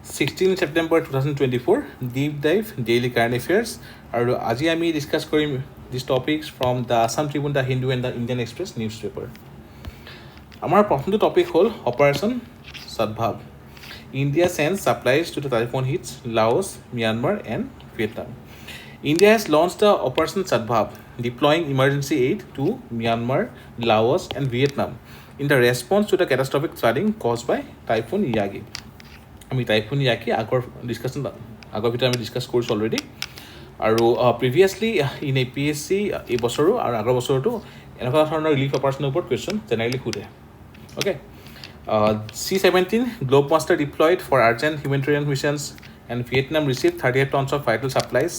16 September 2024 deep dive daily current affairs আৰু আজি আমি discuss Karim these topics from the Assam Tribune, the Hindu and the Indian Express newspaper. আমাৰ প্ৰথমটো topic হ'ল operation Sadbhav. India sends supplies to the typhoon hits Laos, Myanmar and Vietnam. India has launched the Operation Sadbhav, deploying emergency aid to Myanmar, Laos and Vietnam in the response to the catastrophic flooding caused by Typhoon Yagi. আমি typhoon yaki আগৰ ভিতৰত আমি discuss কৰিছোঁ already আৰু previously in APSC এই বছৰো আৰু আগৰ বছৰতো এনেকুৱা ধৰণৰ ৰিলিফ অপাৰেশ্যনৰ ওপৰত কুৱেশ্যন জেনেৰেলি সোধে okay C-17 globemaster deployed for urgent humanitarian missions and Vietnam receive 38 tons of vital supplies.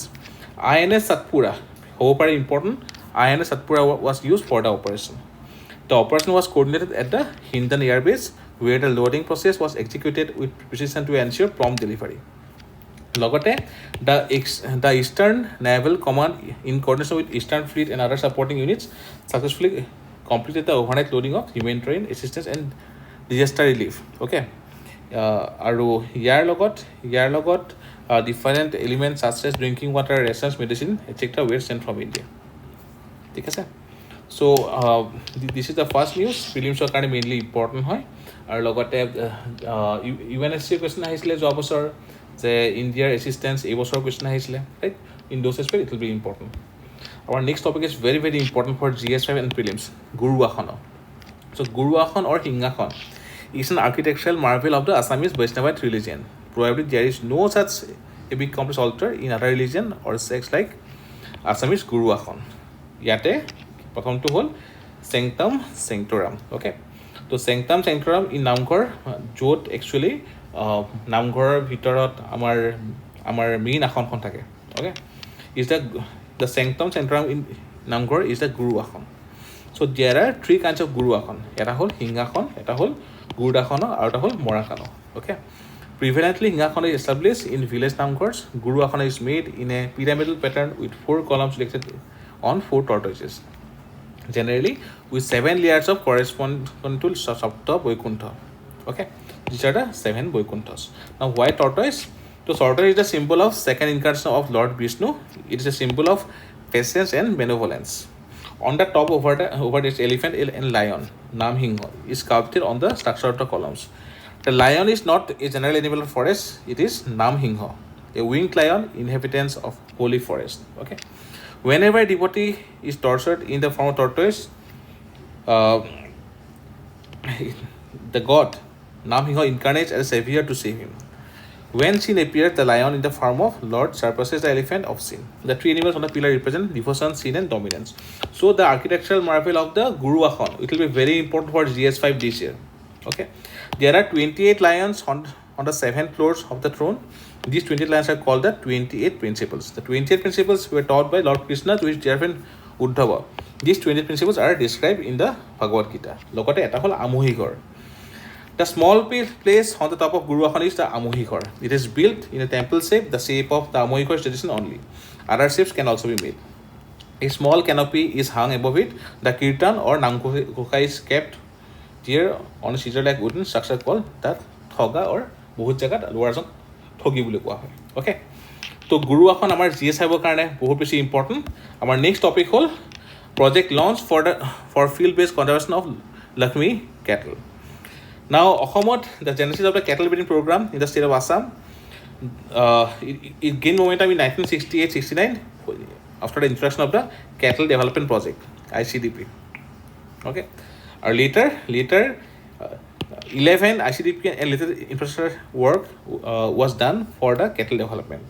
INS Satpura হ'ব পাৰে important. INS Satpura was used for the operation. The operation was coordinated at the Hindon Air Base, where the loading process was executed with precision to ensure prompt delivery. Logote, the Eastern Naval Command, in coordination with Eastern Fleet and other supporting units, successfully completed the overnight loading of humanitarian assistance and disaster relief. Okay. Aru yar logot different elements such as drinking water, rations, medicine, etc. were sent from India. ঠিক আছে. So this is the first news. Prelims কাৰণে mainly important হয় আৰু লগতে UNSC question আহিছিলে যোৱা বছৰ যে ইণ্ডিয়াৰ এচিষ্টেঞ্চ এই বছৰ question আহিছিলে right in those aspect it will be important. Our next topic is very very important for GS5 and prelims. Guru Akhana. So Guru Akhana or Hingakhon is an architectural marvel of the Assamese Vaishnavite religion. Probably there is no such a big complex altar in other religion or sects like Assamese Guru Akhana. ইয়াতে প্ৰথমটো হ'ল চেংটাম চেংটোৰাম okay তো চেংটাম চেংটোৰাম ই নামঘৰ য'ত actually নামঘৰৰ ভিতৰত আমাৰ main আসনখন থাকে অ'কে ইজ দ্য চেংটাম চেংটোৰাম in Namghar is the guru asan চ' দেয়াৰ আৰ 3 kinds of গুৰু আসন এটা হ'ল সিংহাসন এটা হ'ল গুৰুদাসন আৰু এটা হ'ল মৰাসন okay Prevalently, Hingakhana is established in village namghars. Guru Akhana is made in a pyramidal pattern with 4 columns selected on 4 tortoises. Generally, with 7 layers of corresponding to Sapta Vaikuntha. Okay, these are the 7 Vaikunthas. Now, why tortoise? So, tortoise is the symbol of second incarnation of Lord Vishnu. It is a symbol of patience and benevolence. On the top over this elephant and lion, Namhinga, is sculpted on the structure of the columns. The lion is not a general animal of forest. It is Namhinga, a winged lion, inhabitants of holy forest. Okay. Whenever a devotee is tortured in the form of tortoise, the god Namhinga incarnates as a savior to save him. When sin appears, the lion in the form of Lord surpasses the elephant of sin. The 3 animals on the pillar represent devotion, sin and dominance. So the architectural marvel of the Guru Akhana, it will be very important for GS5 this year. Okay. There are 28 lions on the 7 floors of the throne. These 28 lions are called the 28 principles. The 28 principles were taught by Lord Krishna to his dear friend Uddhava. These 28 principles are described in the Bhagavad Gita. Lokote eta hol Amohighar. The small place on the top of Guru Akhana is the Amohighar. It is built in a temple shape, the shape of the Amohighar tradition only. Other shapes can also be made. A small canopy is hung above it. The kirtan or namkokha is kept here on a scissor-like wooden structure called the thoga or বহুত জায়গাত লোৱাৰ জং ঠগি বুলি কোৱা হয় okay তো গুৰু আসন আমাৰ GS5 কাৰণে বহুত বেছি ইম্পৰ্টেণ্ট আমাৰ নেক্সট টপিক হ'ল project launch for field based conservation of Lakhimi cattle. Now অসমত the genesis of the cattle breeding program in the state of Assam it gained momentum in 1968-69 after the introduction of the cattle development project ICDP okay or later 11 ICDP and later infrastructure work was done for the cattle development.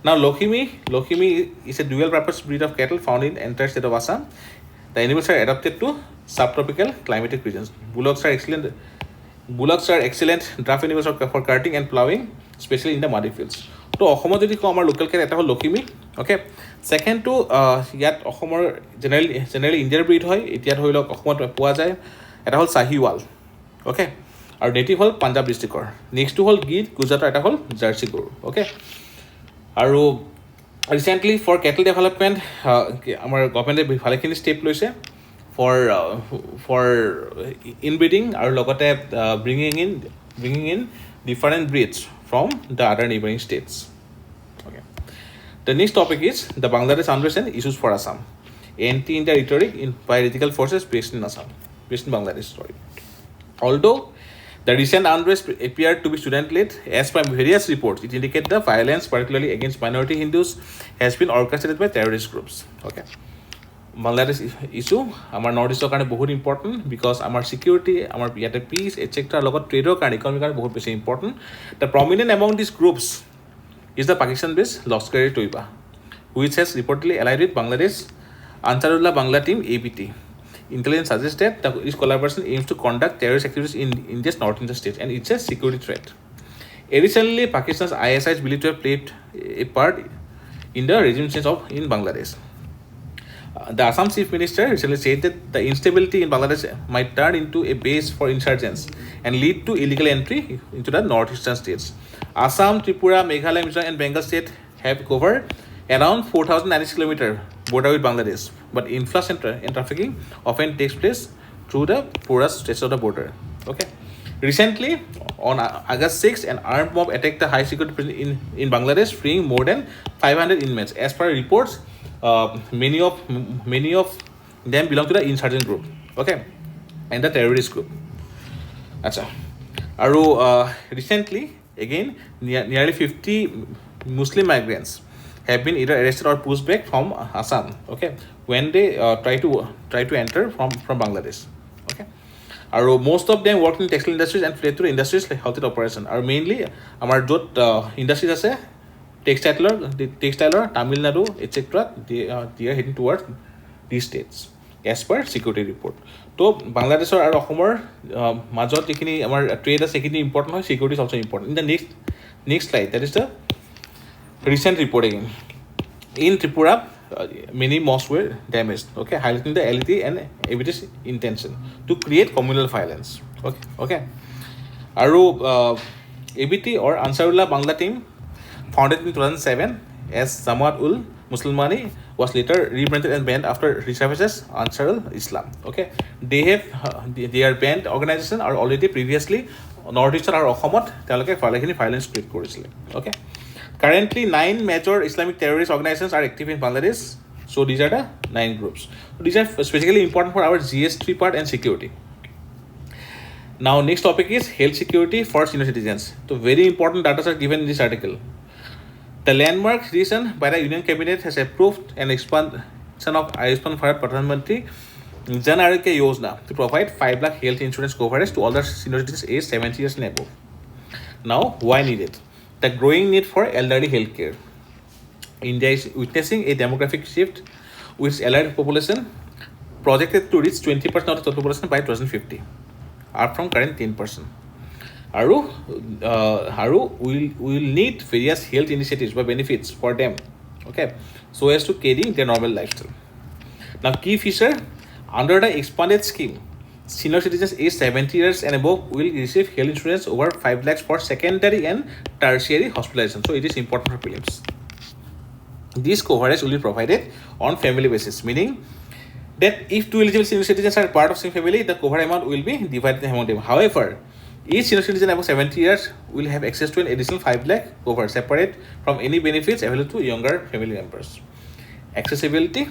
Now Lakhimi is a dual purpose breed of cattle found in entire state of Assam. The animals are adapted to subtropical climatic regions. Bullocks are excellent draft animals for carting and plowing, especially in the muddy fields. তো অসমত যদি কওঁ আমাৰ local Kate এটা হ'ল Lakhimi okay ছেকেণ্ডটো ইয়াত অসমৰ generally ইণ্ডিয়াৰ ব্ৰিড হয় এতিয়া ধৰি লওক অসমত পোৱা যায় এটা হ'ল চাহিৱাল অ'কে আৰু নেটিভ হ'ল পাঞ্জাৱ ডিষ্ট্ৰিক্টৰ নেক্সটটো হ'ল গীৰ গুজৰাটৰ এটা হ'ল জাৰ্চি গৰু অ'কে আৰু ৰিচেণ্টলি ফৰ কেটেল ডেভেলপমেণ্ট আমাৰ গভৰ্ণমেণ্টে ভালেখিনি ষ্টেপ লৈছে ফৰ ইনব্ৰিডিং আৰু লগতে bringing in bringing in different breeds from the other neighboring states. Okay. The next topic is the Bangladesh unrest and issues for Assam. Anti-India rhetoric by radical forces based in Bangladesh. Although the recent unrest appeared to be student-led, as per various reports, it indicates the violence, particularly against minority Hindus, has been orchestrated by terrorist groups. Okay. Bangladesh issue, our Northeast is very important because our security, our peace, etc. trade and economy are very important. The prominent among these groups is the Pakistan-based Lashkar-e-Toiba, which has reportedly allied with Bangladesh Ansarullah Bangla team ABT. Intelligence suggests that this collaboration aims to conduct terrorist activities in India's north-eastern states, and it's a security threat. Additionally, Pakistan's ISI is believed to have played a part in the regime change in Bangladesh. The Assam Chief Minister recently said that the instability in Bangladesh might turn into a base for insurgents and lead to illegal entry into the northeastern states. Assam, Tripura, Meghalaya, Mizoram, and Bengal state have covered around 4,096 kilometers border with Bangladesh, but influx and trafficking often takes place through the poorest stretches of the border. Okay. Recently, on August 6, an armed mob attacked the high security prison in Bangladesh, freeing more than 500 inmates. As per reports, many of them belong to the insurgent group, okay, and the terrorist group. Acha. Recently, again, nearly 50 Muslim migrants have been either arrested or pushed back from Assam, okay, when they try to enter from Bangladesh, okay. Most of them work in textile industries and fled to industries like health operation. Mainly, our Jute industries ase textile, Tamil Nadu, etc. They are heading towards these states, as per security report. So Bangladesh or Assam major ekhini amar trade is ekhini important hoy, security is also important. In the next slide, that is the recent report again. In Tripura, many mosques were damaged, okay, highlighting the LT and ABT's intention to create communal violence. Okay. ABT or Ansarullah Bangla team, founded in 2007 as Jamaat-ul Muslimani, was later rebranded and banned after resurfaces Ansarul Islam. Okay, their banned organization are already previously Northeastern or Assam তেওঁলোকে violence create কৰিছিল. Okay. Currently, 9 major Islamic terrorist organizations are active in Bangladesh. So these are the 9 groups. These are specifically important for our GS3 part and security. Now, next topic is health security for senior citizens. So very important data are given in this article. The landmark decision by the Union Cabinet has approved an expansion of Ayushman Bharat Pradhan Mantri 𝐷𝐻𝐿 Yojana to provide 5 lakh health insurance coverage to all the senior citizens aged 70 years and above. Now, why need it? The growing need for elderly health care. India is witnessing a demographic shift with elderly population projected to reach 20% of the total population by 2050, up from current 10%. We will need various health initiatives by benefits for them, okay, so as to carry their normal lifestyle. Now, key feature, under the expanded scheme, senior citizens aged 70 years and above will receive health insurance over 5 lakhs for secondary and tertiary hospitalization. So it is important for prelims. This coverage will be provided on family basis, meaning that if 2 eligible senior citizens are part of same family, the cover amount will be divided among them. However, each senior citizen above 70 years will have access to an additional 5 lakh cover separate from any benefits available to younger family members. Accessibility,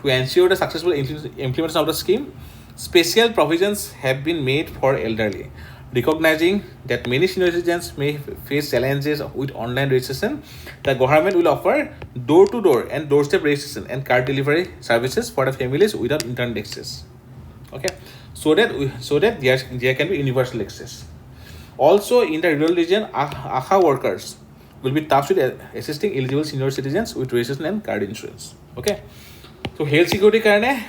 to ensure the successful implementation of the scheme, special provisions have been made for elderly. Recognizing that many senior citizens may face challenges with online registration, the government will offer door-to-door and doorstep registration and card delivery services for the families without internet access. Okay, so that there can be universal access. Also, in the rural region, AHA workers will be tasked with assisting eligible senior citizens with registration and card insurance. Okay, so health security karane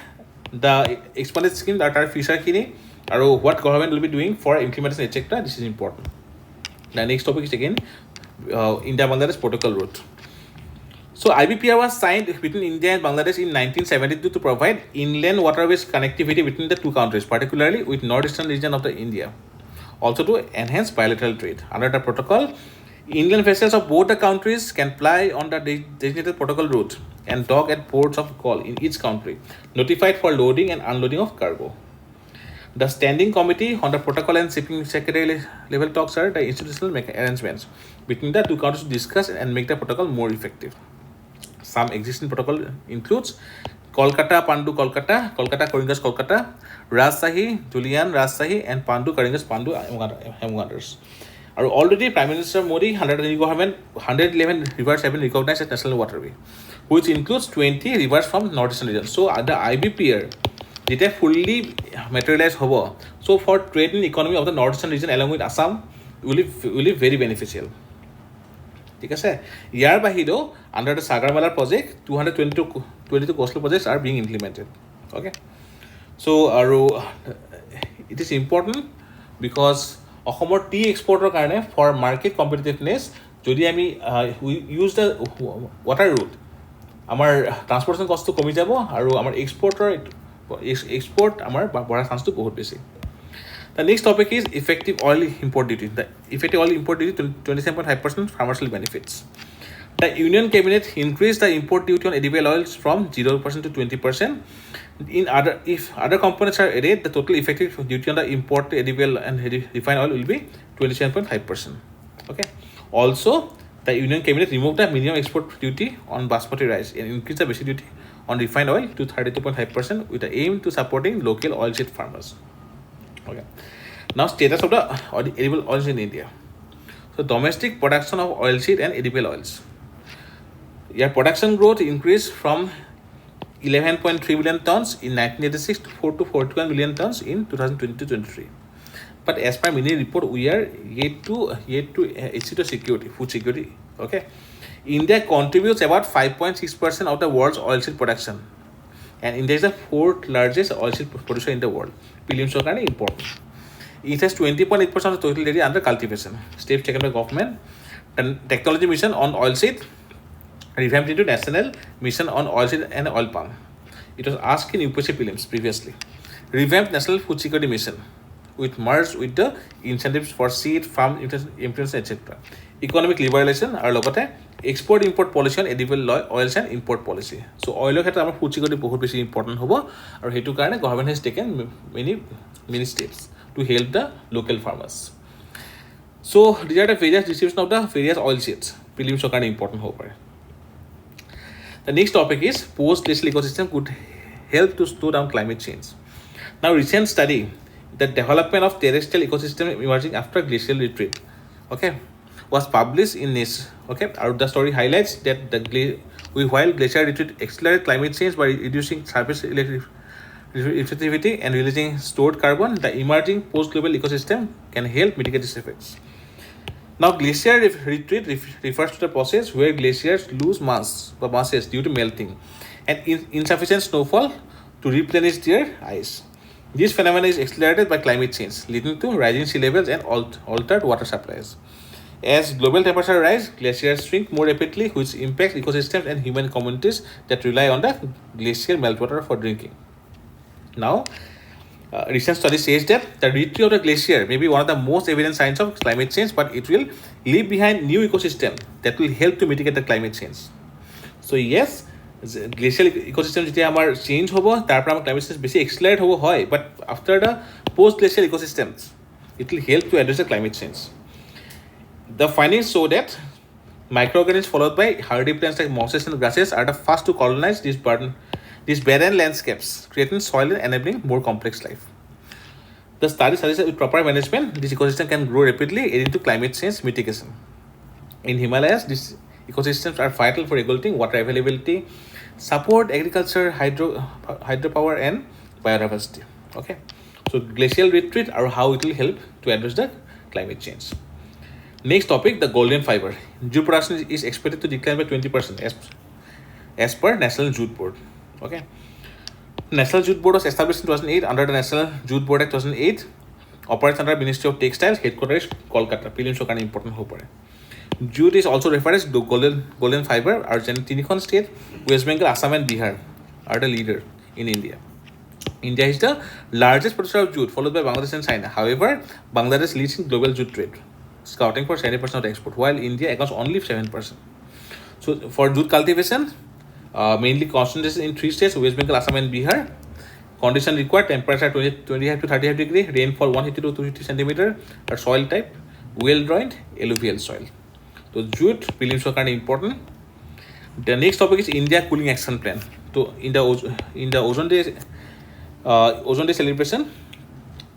the expanded scheme that are feature kini or what government will be doing for implementation, etc. This is important. The next topic is again India-Bangladesh protocol route. So IBPR was signed between India and Bangladesh in 1972 to provide inland waterways connectivity between the two countries, particularly with northeastern region of the India. Also to enhance bilateral trade. Under the protocol, inland vessels of both the countries can ply on the designated protocol route and dock at ports of call in each country, notified for loading and unloading of cargo. The standing committee on the protocol and shipping secretary level talks are the institutional arrangements between the two countries to discuss and make the protocol more effective. Some existing protocol includes Kolkata, Pandu, Kolkata, Kolkata, Karingas, Kolkata, Rajshahi, Julian, Rajshahi, and Pandu, Karingas, Pandu, among others. Already Prime Minister Modi, 111 rivers have been recognized as national waterway, which includes 20 rivers from northeastern region. So the IBPR, যেতিয়া fully materialized হ'ব, so for trade and economy of the northeastern region along with Assam will be very beneficial. ঠিক আছে, ইয়াৰ বাহিৰেও under the Sagarmala project 222 coastal projects are being implemented. Okay, so it is important because অসমৰ টি এক্সপৰ্টৰ কাৰণে for market competitiveness যদি আমি we use the water route, আমাৰ transportation কষ্টটো কমি যাব আৰু আমাৰ এক্সপৰ্ট আমাৰ বঢ়াৰ চান্সটো বহুত বেছি. The next topic is effective oil import duty. The effective oil import duty 27.5% farmers' benefits. The Union Cabinet increased the import duty on edible oils from 0% to 20%. If other components are added, the total effective duty on the import edible and refined oil will be 27.5%. Okay. Also, the Union Cabinet removed the minimum export duty on basmati rice and increased the basic duty on refined oil to 32.5% with the aim to supporting local oilseed farmers. Okay. Now, status of the edible oils in India. So, domestic production of oilseed and edible oils. Your production growth increased from 11.3 million tons in 1986 to 41 million tons in 2022-23. But as per mini report, we are yet to achieve the security, food security. Okay, India contributes about 5.6% of the world's oilseed production, and India is the fourth largest oilseed producer in the world. Prelims are kind of important. It has 20.8% of the total area under cultivation. Steps taken by government. And technology mission on oilseed, revamped into national mission on oilseed and oil palm. It was asked in UPSC prelims previously. Revamped national food security mission, with merged with the incentives for seed, farm implements, etc. Economic liberalization are logote export import policy on edible oils and import policy. So oil ক্ষেত্ৰত আমাৰ food security বহুত বেছি important হ'ব আৰু হেতু কাৰণে government has taken many steps to help the local farmers. So these are the various distribution of the various oil seeds. Prelims are kind of important হ'ব পাৰে. The next topic is post-glacial ecosystem could help to slow down climate change. Now, recent study, the development of terrestrial ecosystem emerging after glacial retreat, okay, was published in Nature. Okay, the story highlights that while glacial retreat accelerated climate change by reducing surface reflectivity and releasing stored carbon, the emerging post-global ecosystem can help mitigate these effects. Now, glacier retreat refers to the process where glaciers lose masses due to melting and insufficient snowfall to replenish their ice. This phenomenon is accelerated by climate change, leading to rising sea levels and altered water supplies. As global temperature rise, glaciers shrink more rapidly, which impacts ecosystems and human communities that rely on the glacier meltwater for drinking. Now, recent study says that the retreat of the glacier may be one of the most evident signs of climate change, but it will leave behind new ecosystem that will help to mitigate the climate change. So yes, glacial ecosystem যেতিয়া আমাৰ change হ'ব তাৰ পৰা আমাৰ climate change বেছি accelerate হ'ব হয়, but after the post glacial ecosystems it will help to address the climate change. The findings show that microorganisms followed by hardy plants like mosses and grasses are the first to colonize these barren landscapes, creating soil and enabling more complex life. The study suggests that with proper management, this ecosystem can grow rapidly, aiding to climate change mitigation. In Himalayas, these ecosystems are vital for regulating water availability, support agriculture, hydropower, and biodiversity. Okay, so glacial retreat or how it will help to address the climate change. Next topic, the golden fiber. Jute production is expected to decline by 20% as per National Jute Board. Okay, National Jute Board was established in 2008 under the National Jute Board Act 2008. Operates under Ministry of Textiles, headquarters Kolkata. Prelims are important হ'ব পাৰে. Jute is also referred as golden fiber. Our তিনিখন state, West Bengal, Assam, and Bihar, are the leader in India. India is the largest producer of jute, followed by Bangladesh and China. However, Bangladesh leads in global jute trade, scouting for 70% of the export, while India accounts only 7%. So, for jute cultivation, mainly concentration in three states: West Bengal, Assam, and Bihar. condition required temperature 25 to 35 degree, rainfall 150 to 250 centimeter, or soil type well drained alluvial soil. So jute prelims are important. The next topic is India cooling action plan. So in the ozone day celebration,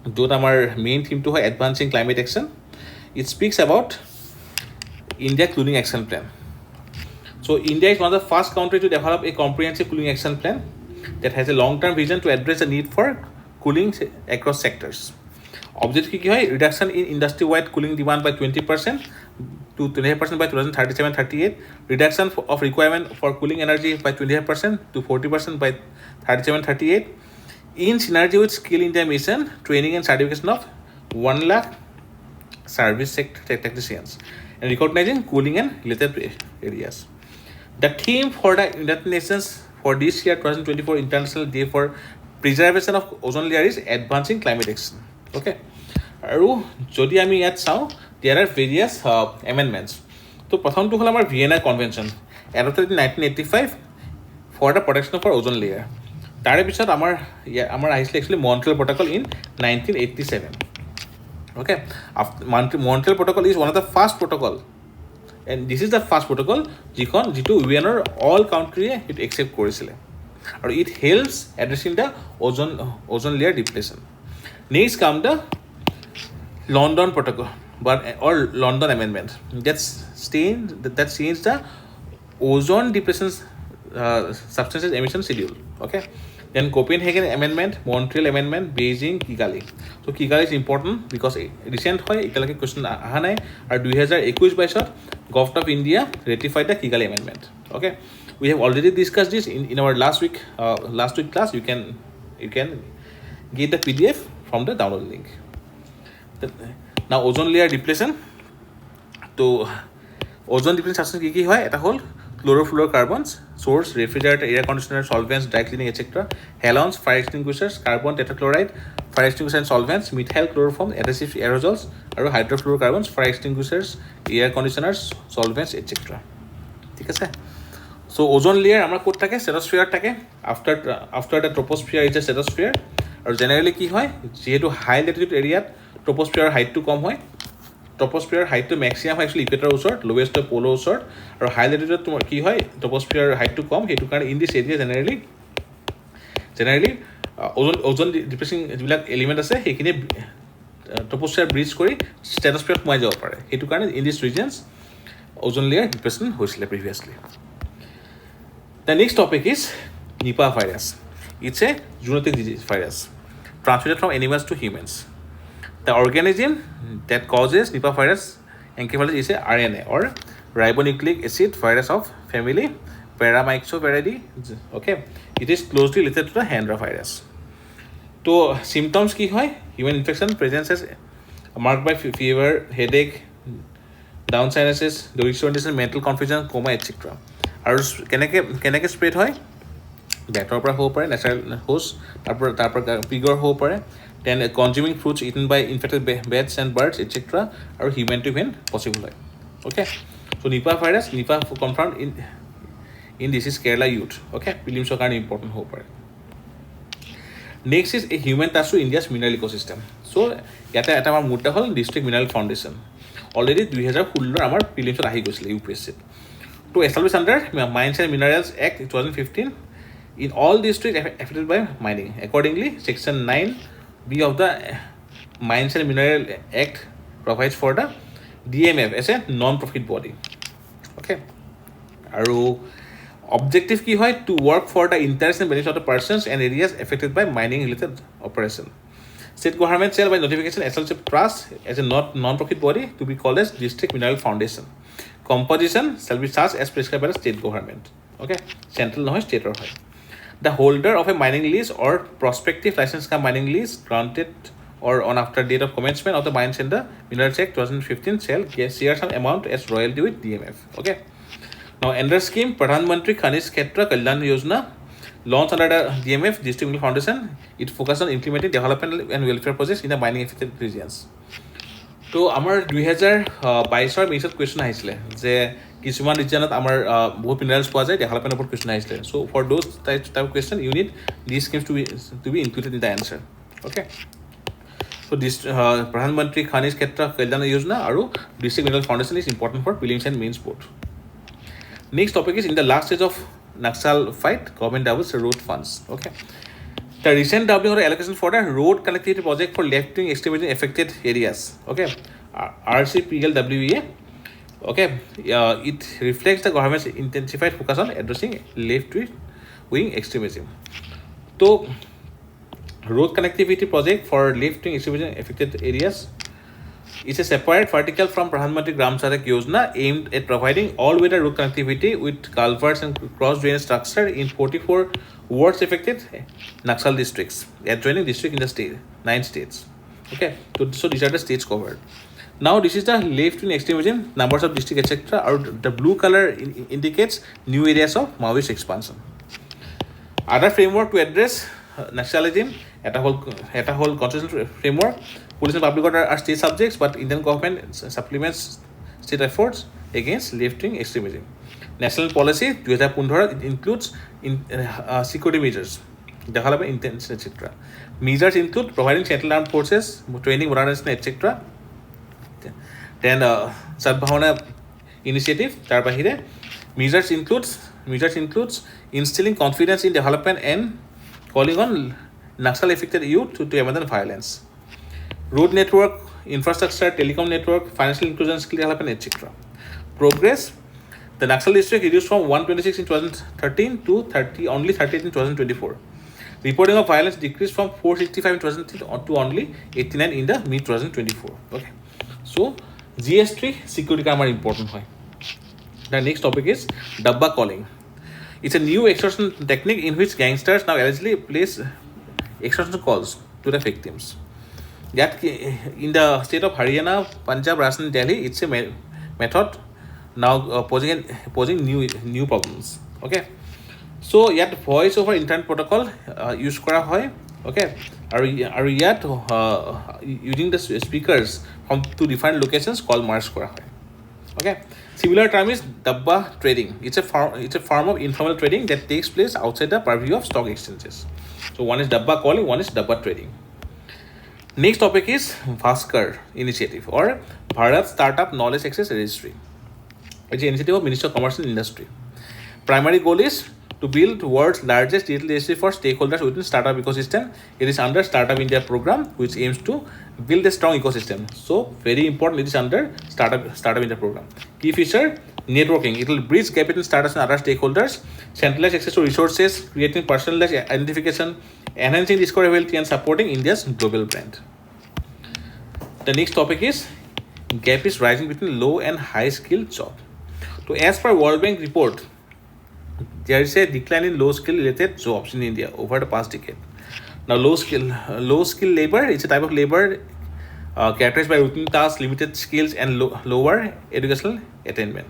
though our main theme to advancing climate action, it speaks about India cooling action plan. So India is one of the first countries to develop a comprehensive cooling action plan that has a long-term vision to address the need for cooling across sectors. Objective ki hai? Reduction in industry-wide cooling demand by 20% to 25% by 2037-38. Reduction of requirement for cooling energy by 25% to 40% by 37-38. In synergy with Skill India Mission, training and certification of 1 lakh service sector technicians and recognizing cooling and related areas. The theme for the United Nations for this year 2024 International Day for Preservation of Ozone Layer is Advancing Climate Action. Okay. আৰু যদি আমি ইয়াত চাওঁ, there are various amendments. তো প্ৰথমটো হ'ল আমাৰ Vienna Convention adopted in 1985 for the protection of our ozone layer. তাৰে পিছত আমাৰ আহিছিলে actually Montreal Protocol in 1987. Okay. Montreal Protocol is one of the first protocol, and this is the first protocol যিটো UNৰ all country it accept কৰিছিলে, আৰু it helps addressing the ozone layer depletion. Next come the London Protocol or London Amendment that changed the ozone depletion substances emission schedule. Okay. Then Copenhagen Amendment, Montreal Amendment, Beijing, Kigali. So Kigali is important because recent hoy etalake question aha nai, aru 2021-22 Government of India ratified the Kigali Amendment. Okay, we have already discussed this in our last week class. You can get the PDF from the download link. Now ozone layer depletion. To ozone depletion substance ki hoy eta hol chlorofluorocarbons, source, refrigerator, air conditioner, solvents, dry cleaning, etc. Halons, fire extinguishers, carbon tetrachloride, fire extinguishers and solvents, methyl chloroform, adhesive aerosols, and hydrofluorocarbons, fire extinguishers, air conditioners, solvents, etc. ঠিক আছে? So ozone layer আমাৰ ক'ত থাকে? Stratosphere থাকে. After the troposphere is the stratosphere. আৰু generally কি হয়? যেহেতু high latitude area troposphere height to কম হয়. Troposphere height to maximum actually equator ওচৰত, lowest to polar ওচৰত, আৰু high latitude তোমাৰ কি হয়? Troposphere height to কম, সেইটো কাৰণে in this area generally ozone depleting যিবিলাক element আছে সেইখিনি troposphere breach কৰি stratosphere সোমাই যাব পাৰে, সেইটো কাৰণে in these regions ozone layer depletion হৈছিলে previously. The next topic is Nipah virus. It's a zoonotic disease virus transmitted from animals to humans. The organism that causes Nipah virus encephalitis is a RNA or ribonucleic acid virus of family Paramyxoviridae. Okay, it is closely related to the Hendra virus. So symptoms ki hoy? Human infection presence is marked by fever, headache, down sinuses, disorientation, mental confusion, coma, etc. আৰু কেনেকে spread হয়? বেটৰ পৰা হ'ব পাৰে, natural host, তাৰপৰা পিগৰ হ'ব পাৰে, then consuming fruits eaten by infected bats and birds, etc. আৰু human to human possible হয়. Okay, so Nipah virus, confirmed in this is Kerala youth. Okay, prelims কাৰণে important হ'ব পাৰে. Next is a human touch to India's mineral ecosystem. So ইয়াতে এটা আমাৰ মুদ্ৰা হ'ল district mineral foundation. Already 2016 আমাৰ prelims আহি গৈছিলে UPSC. To establish under Mines and Minerals Act 2015 in all districts affected by mining. Accordingly, Section 9B of the Mines and Mineral Act provides for the DMF as a non-profit body. Okay. Aru objective ki hoy? To work for the interest and benefit of the persons and areas affected by mining related operation. State government shall by notification establish a trust as a non-profit body to be called as District Mineral Foundation. Composition shall be such as prescribed by the state government. Okay, central নহয় state or হয়. The holder of a mining lease or prospective license cum mining lease granted or on after date of commencement of the mines in the Minerals Act 2015 shall share some amount as royalty with DMF. Okay. Now under scheme Pradhan Mantri Khanish Kshetra Kalyan Yojana launched under the DMF District Mineral Foundation. It focuses on implementing development and welfare projects in the mining affected regions. তো আমাৰ 2022 মেইছত question আহিছিলে যে কিছুমান ৰিজনত আমাৰ বহুত minerals পোৱা যায় ডেভেলপমেণ্টৰ ওপৰত কুৱেশ্যন আহিছিলে so' for those type question you need this schemes to be included in the answer okay so' this Pradhanmantri Khanij Kshetra Kalyan Yojana আৰু district mineral foundation is important for prelims and mains both. Next topic is in the last stage of Naxal fight, government doubles road funds. Okay. The recent doubling of the allocation for the road connectivity project for left-wing extremism affected areas. Okay. RCPLWEA. Okay. It reflects the government's intensified focus on addressing left-wing extremism. So, road connectivity project for left-wing extremism affected areas. It's a separate vertical from Pradhan Mantri Gram Sadak Yojana aimed at providing all-weather road connectivity with culverts and cross-drainage structure in 44 worst affected Naxal districts, adjoining district in the state, 9 states. Okay, so these are the states covered. Now this is the left-wing extremism, numbers of district, etc. Or the blue color indicates new areas of Maoist expansion. Other framework to address Naxalism at a whole constitutional framework. Police and public order are state subjects, but Indian government supplements state efforts against left-wing extremism. National policy 2015 includes security measures, development intention, etc. Measures include providing central armed forces, training, modernization, etc. Then Sadbhav initiative. Measures includes instilling confidence in development and calling on Naxal affected youth to abandon violence. Road network, infrastructure, telecom network, financial inclusion, skill development, etc. Progress. The Naxal district reduced from 126 in 2013 to only 38 in 2024. Reporting of violence decreased from 465 in 2013 to only 89 in the mid-2024. Okay. So, GS3 security camera important. The next topic is Dabba Calling. It's a new extortion technique in which gangsters now allegedly place extortion calls to the victims. That in the state of Haryana, Punjab, Rajasthan, Delhi, it's a method now posing new problems. Okay, so yet voice over internet protocol use kora hoy. Okay, are yet using the speakers from to different locations called merge kora hoy. Okay, similar term is dabba trading. It's a form of informal trading that takes place outside the purview of stock exchanges. So one is dabba calling, one is dabba trading. Next topic is BHASKAR initiative or Bharat Startup Knowledge Access Registry. It's an initiative of Ministry of Commerce and Industry. Primary goal is to build world's largest digital registry for stakeholders within startup ecosystem. It is under Startup India program, which aims to build a strong ecosystem. So very important, it is under Startup India program. Key feature, networking. It will bridge gap between startups and other stakeholders, centralized access to resources, creating personalized identification, enhancing discoverability and supporting India's global brand. The next topic is gap is rising between low and high skill job. So as per World Bank report, there is a decline in low skill related jobs in India over the past decade. Now low skill labor is a type of labor characterized by routine tasks, limited skills and lower educational attainment.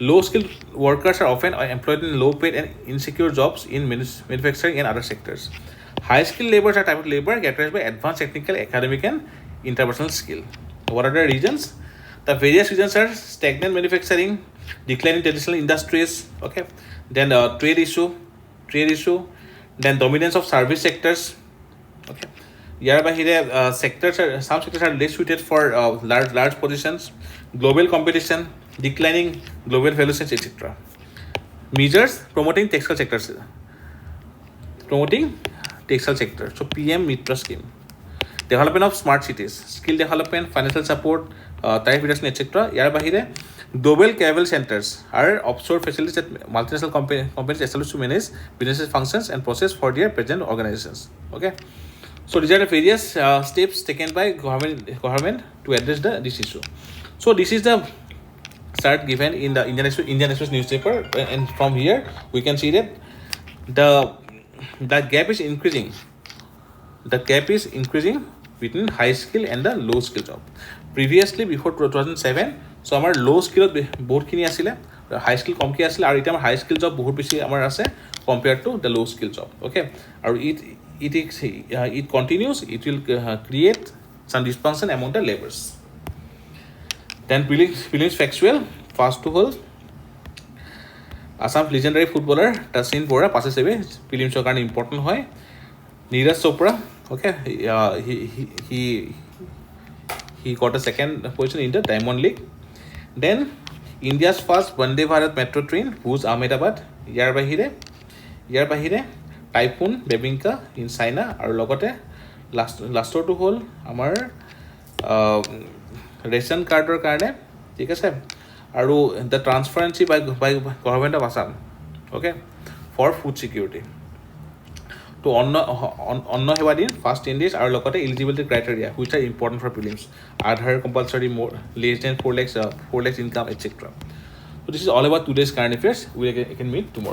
Low skilled workers are often employed in low paid and insecure jobs in manufacturing and other sectors. High skilled laborers are type of labor characterized by advanced technical, academic and interpersonal skill. What are the reasons? The various reasons are stagnant manufacturing, decline in traditional industries, okay, then trade issue, then dominance of service sectors, okay. Some sectors are less suited for large positions, global competition, declining global valuations, etc. Measures promoting textile sector. So PM Mitra scheme. Development of smart cities, skill development, financial support, tariff reduction, etc. Global travel centers are offshore facilities that multinational companies establish to manage business functions and process for their present organizations. Okay, so these are the various steps taken by government to address this issue. So this is the chart given in the Indian Express newspaper, and from here we can see that the gap is increasing. The gap is increasing between high skill and the low skill job. Previously, before 2007, so our low skill both kini asile, high skill kom ki asile, and our high skill job both beshi amar ase compared to the low skill job. Okay, and it continues. It will create some dysfunction among the laborers. Then prelims factual. First to hold Assam legendary footballer Tasin Bora passes away. Prelims are important. Hoy Neeraj Chopra. Okay, he got a second position in the Diamond League. Then India's first Vande Bharat metro train who's Ahmedabad. ইয়াৰ বাহিৰে typhoon বেবিংকা in China আৰু লগতে লাষ্টৰটো হ'ল আমাৰ ration কাৰ্ডৰ কাৰণে ঠিক আছে আৰু the transparency by government of Assam okay for food security to Anna Seva Din first ইণ্ডিজ আৰু লগতে eligibility criteria which are important for prelims Aadhaar compulsory more less than 4 lakhs income etcetera So this is all about today's current affairs. We can meet tomorrow.